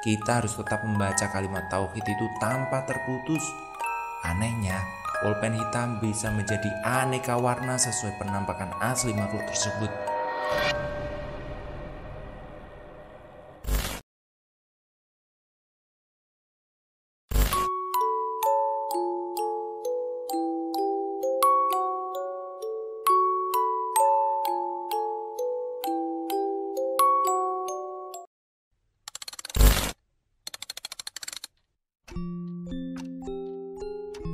kita harus tetap membaca kalimat tauhid itu tanpa terputus. Anehnya, pulpen hitam bisa menjadi aneka warna sesuai penampakan asli makhluk tersebut.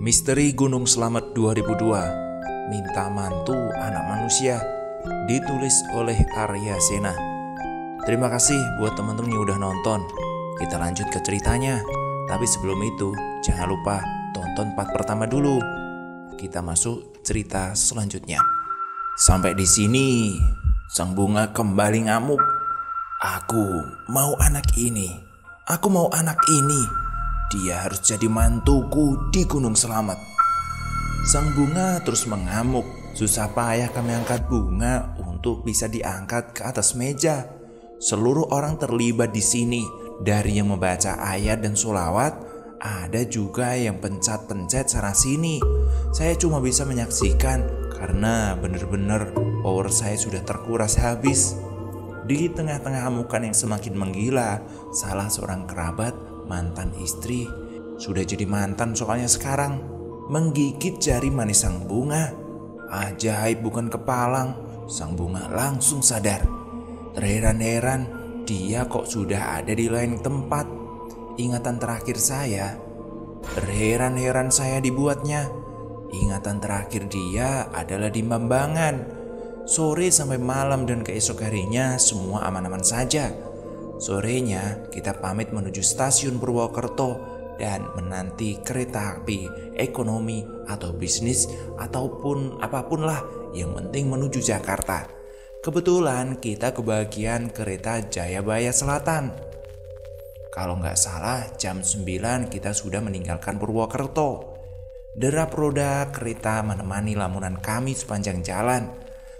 Misteri Gunung Slamet 2002, Minta Mantu Anak Manusia, ditulis oleh Arya Sena. Terima kasih buat teman-teman yang udah nonton. Kita lanjut ke ceritanya. Tapi sebelum itu, jangan lupa tonton part pertama dulu. Kita masuk cerita selanjutnya. Sampai di sini, sang bunga kembali ngamuk. Aku mau anak ini. Aku mau anak ini. Dia harus jadi mantuku di Gunung Slamet. Sang bunga terus mengamuk. Susah payah kami angkat bunga untuk bisa diangkat ke atas meja. Seluruh orang terlibat di sini, dari yang membaca ayat dan sholawat, ada juga yang pencet-pencet sana sini. Saya cuma bisa menyaksikan karena benar-benar power saya sudah terkuras habis. Di tengah-tengah amukan yang semakin menggila, salah seorang kerabat mantan istri, sudah jadi mantan soalnya sekarang, menggigit jari manis sang bunga. Ajaib bukan kepalang, sang bunga langsung sadar. Terheran-heran, dia kok sudah ada di lain tempat. Ingatan terakhir saya, terheran-heran saya dibuatnya. Ingatan terakhir dia adalah di Mambangan. Sore sampai malam dan keesok harinya semua aman-aman saja. Sorenya kita pamit menuju stasiun Purwokerto dan menanti kereta api ekonomi atau bisnis ataupun apapun lah, yang penting menuju Jakarta. Kebetulan kita kebagian kereta Jayabaya Selatan. Kalau nggak salah jam 9 kita sudah meninggalkan Purwokerto. Derap roda kereta menemani lamunan kami sepanjang jalan.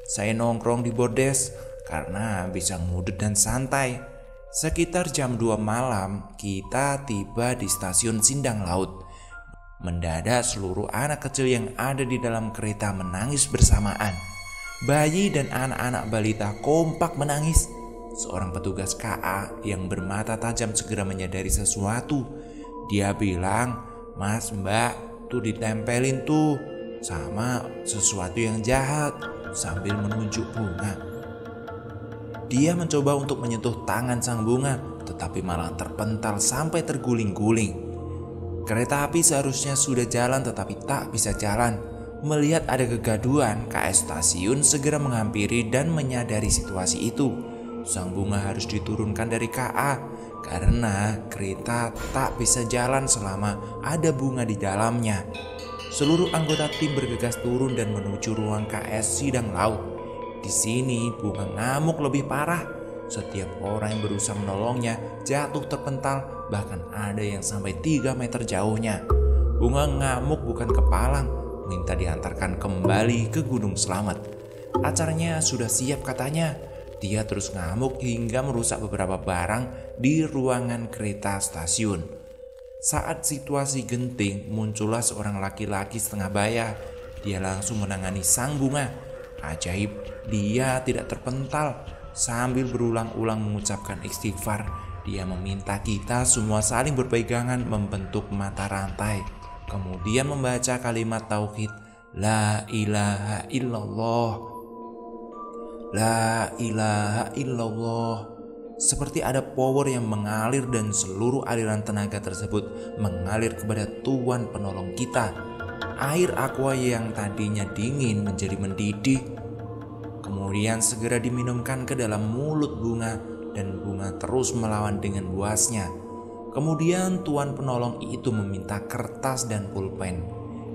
Saya nongkrong di bordes karena bisa ngudut dan santai. Sekitar jam 2 malam kita tiba di stasiun Sindang Laut. Mendadak seluruh anak kecil yang ada di dalam kereta menangis bersamaan. Bayi dan anak-anak balita kompak menangis. Seorang petugas KA yang bermata tajam segera menyadari sesuatu. Dia bilang, "Mas, Mbak, tuh ditempelin tuh sama sesuatu yang jahat," sambil menunjuk bunga. Dia mencoba untuk menyentuh tangan sang bunga, tetapi malah terpental sampai terguling-guling. Kereta api seharusnya sudah jalan tetapi tak bisa jalan. Melihat ada kegaduhan, KS stasiun segera menghampiri dan menyadari situasi itu. Sang bunga harus diturunkan dari KA karena kereta tak bisa jalan selama ada bunga di dalamnya. Seluruh anggota tim bergegas turun dan menuju ruang KS Sindang Laut. Di sini bunga ngamuk lebih parah. Setiap orang yang berusaha menolongnya jatuh terpental, bahkan ada yang sampai 3 meter jauhnya. Bunga ngamuk bukan kepalang, minta diantarkan kembali ke Gunung Slamet. Acaranya sudah siap katanya. Dia terus ngamuk hingga merusak beberapa barang di ruangan kereta stasiun. Saat situasi genting, muncullah seorang laki-laki setengah baya. Dia langsung menangani sang bunga. Ajaib, dia tidak terpental. Sambil berulang-ulang mengucapkan istighfar, dia meminta kita semua saling berpegangan membentuk mata rantai. Kemudian membaca kalimat tauhid, La ilaha illallah, La ilaha illallah. Seperti ada power yang mengalir dan seluruh aliran tenaga tersebut mengalir kepada Tuhan penolong kita. Air aqua yang tadinya dingin menjadi mendidih. Kemudian segera diminumkan ke dalam mulut bunga dan bunga terus melawan dengan buasnya. Kemudian Tuhan penolong itu meminta kertas dan pulpen.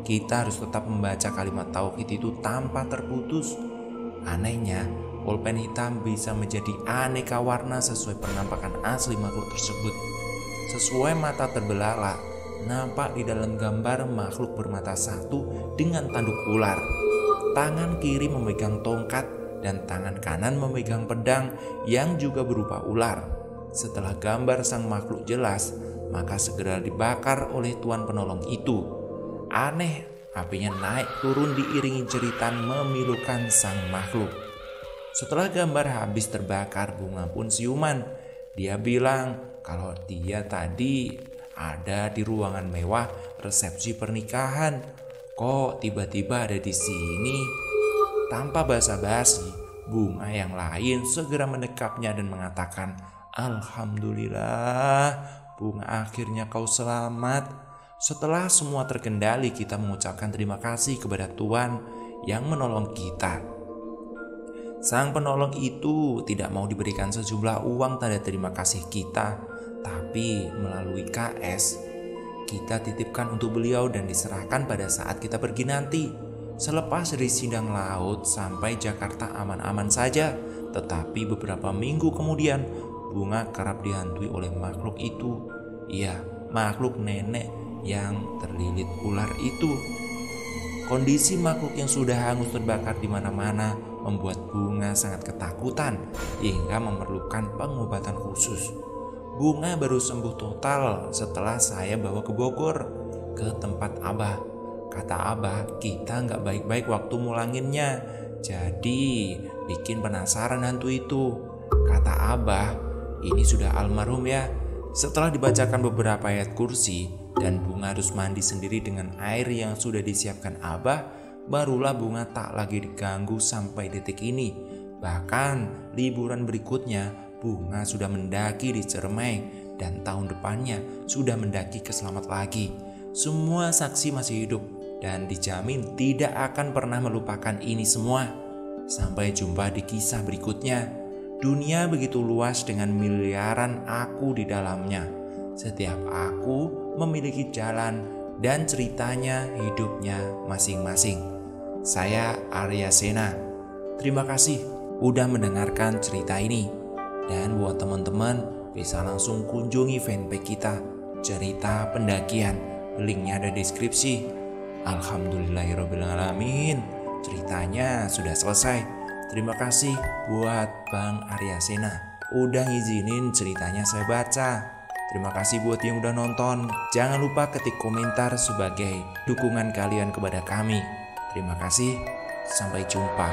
Kita harus tetap membaca kalimat tauhid itu tanpa terputus. Anehnya, pulpen hitam bisa menjadi aneka warna sesuai penampakan asli makhluk tersebut. Sesuai mata terbelalak, nampak di dalam gambar makhluk bermata satu dengan tanduk ular. Tangan kiri memegang tongkat dan tangan kanan memegang pedang yang juga berupa ular. Setelah gambar sang makhluk jelas, maka segera dibakar oleh Tuan Penolong itu. Aneh, apinya naik turun diiringi jeritan memilukan sang makhluk. Setelah gambar habis terbakar, Bunga pun siuman. Dia bilang kalau dia tadi ada di ruangan mewah resepsi pernikahan. Kok tiba-tiba ada di sini? Tanpa basa-basi, Bunga yang lain segera mendekapnya dan mengatakan, "Alhamdulillah, Bunga, akhirnya kau selamat." Setelah semua terkendali, kita mengucapkan terima kasih kepada Tuan yang menolong kita. Sang penolong itu tidak mau diberikan sejumlah uang tanda terima kasih kita, tapi melalui KS kita titipkan untuk beliau dan diserahkan pada saat kita pergi nanti. Selepas dari Sindang Laut sampai Jakarta aman-aman saja, tetapi beberapa minggu kemudian Bunga kerap dihantui oleh makhluk itu. Iya, makhluk nenek yang terlilit ular itu. Kondisi makhluk yang sudah hangus terbakar di mana-mana membuat Bunga sangat ketakutan hingga memerlukan pengobatan khusus. Bunga baru sembuh total setelah saya bawa ke Bogor, ke tempat Abah. Kata Abah, kita nggak baik-baik waktu mulanginnya, jadi bikin penasaran hantu itu. Kata Abah, ini sudah almarhum ya. Setelah dibacakan beberapa ayat kursi dan Bunga harus mandi sendiri dengan air yang sudah disiapkan Abah, barulah Bunga tak lagi diganggu sampai detik ini. Bahkan liburan berikutnya Bunga sudah mendaki di Ciremai dan tahun depannya sudah mendaki ke Slamet lagi. Semua saksi masih hidup dan dijamin tidak akan pernah melupakan ini semua. Sampai jumpa di kisah berikutnya. Dunia begitu luas dengan miliaran aku di dalamnya. Setiap aku memiliki jalan dan ceritanya hidupnya masing-masing. Saya Arya Sena. Terima kasih udah mendengarkan cerita ini. Dan buat teman-teman bisa langsung kunjungi fanpage kita, Cerita Pendakian. Linknya ada di deskripsi. Alhamdulillahirrabbilalamin, ceritanya sudah selesai. Terima kasih buat Bang Arya Sena udah ngizinin ceritanya saya baca. Terima kasih buat yang udah nonton. Jangan lupa ketik komentar sebagai dukungan kalian kepada kami. Terima kasih, sampai jumpa.